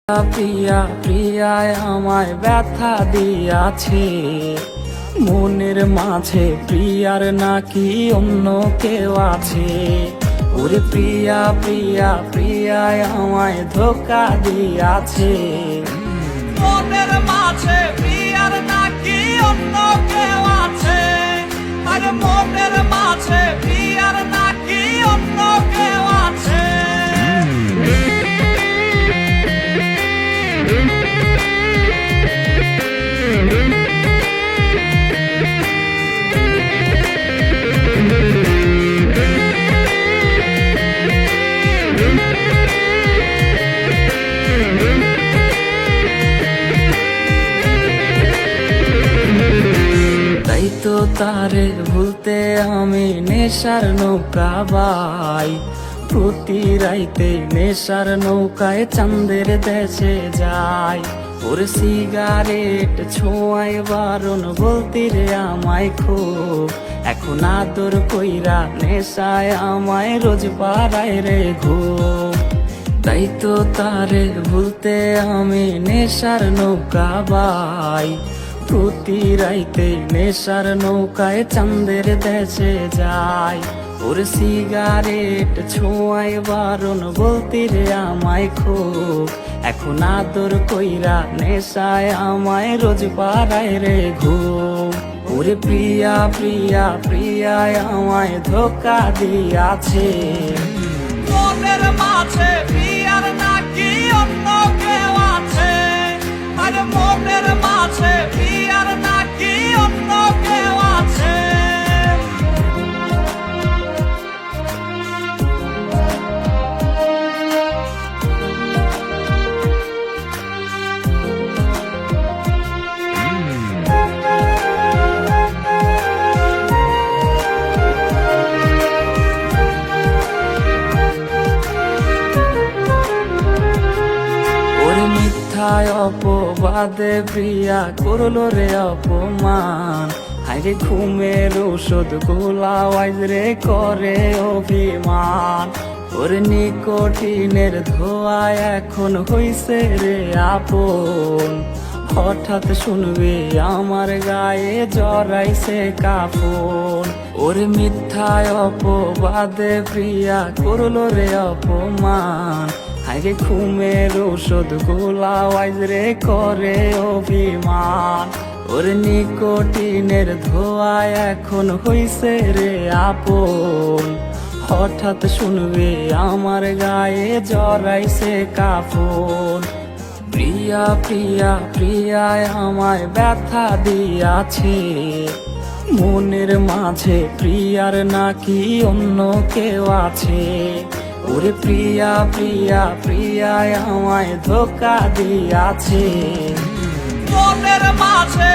প্রিয়া প্রিয়ায় আমায় ব্যথা দিয়াছে, মনের মাঝে প্রিয়ার নাকি অন্য কেউ আছে। ওরে প্রিয়া প্রিয়া প্রিয়ায় আমায় ধোকা দিয়াছে, মনের মাঝে প্রিয়ার নাকি অন্য কেউ আছে। আর মনের মাঝে প্রিয়ার নাকি অন্য কেউ আছে। তাই তো তারে ভুলতে আমি নেশার নৌকা বাই, প্রতি রাইতে নেশার নৌকায় চাঁদের দেশে যাই। ওর সিগারেট ছোঁয়ায় বারণ বলতে রে আমায় খুব, এখন আদর কইরা নেশায় আমায় রোজ পাড়ায় রে ঘুম। তাই তো তারে ভুলতে আমি নেশার নৌকা বাই, প্রতি রাইতে নেশার নৌকায় চাঁদের দেশে যাই। ওর সিগারেট ছোঁয়ায় বারণ বলতে রে আমায় খুব, এখন আদর কইরা নেশায় আমায় রোজ পাড়ায় রে ঘুম। ওরে প্রিয়া প্রিয়া প্রিয়ায় আমায় ধোকা দিয়াছে, মনের মাঝে প্রিয়ার নাকি অন্য কেউ আছে। আর মনের মাঝে প্রিয়ার নাকি অন্য কেউ আছে। মিথ্যায় অপবাদে প্রিয়া করলো রে অপমান, হাইরে ঘুমের ঔষধ গোলাওয়াইজ রে করে অভিমান। ওর নিকোটিনের ধোঁয়ায় এখন হইছে রে আপন, হঠাৎ শুনবে আমার গায়ে জড়াইছে কাফন। ওর মিথ্যায় অপবাদে প্রিয়া করলো রে অপমান, হাইরে ঘুমের ঔষধ গোলাওয়াইজ রে করে অভিমান। ওর নিকোটিনের ধোঁয়ায় এখন হইছে রে আপন, হঠাৎ শুনবে আমার গায়ে জড়াইছে কাফন। প্রিয়া প্রিয়া প্রিয়ায় আমায় ব্যথা দিয়াছে, মনের মাঝে প্রিয়ার নাকি অন্য কেউ আছে। ওরে প্রিয়া প্রিয়া প্রিয়ায় আমায় ধোকা দিয়াছে, মনের মাঝে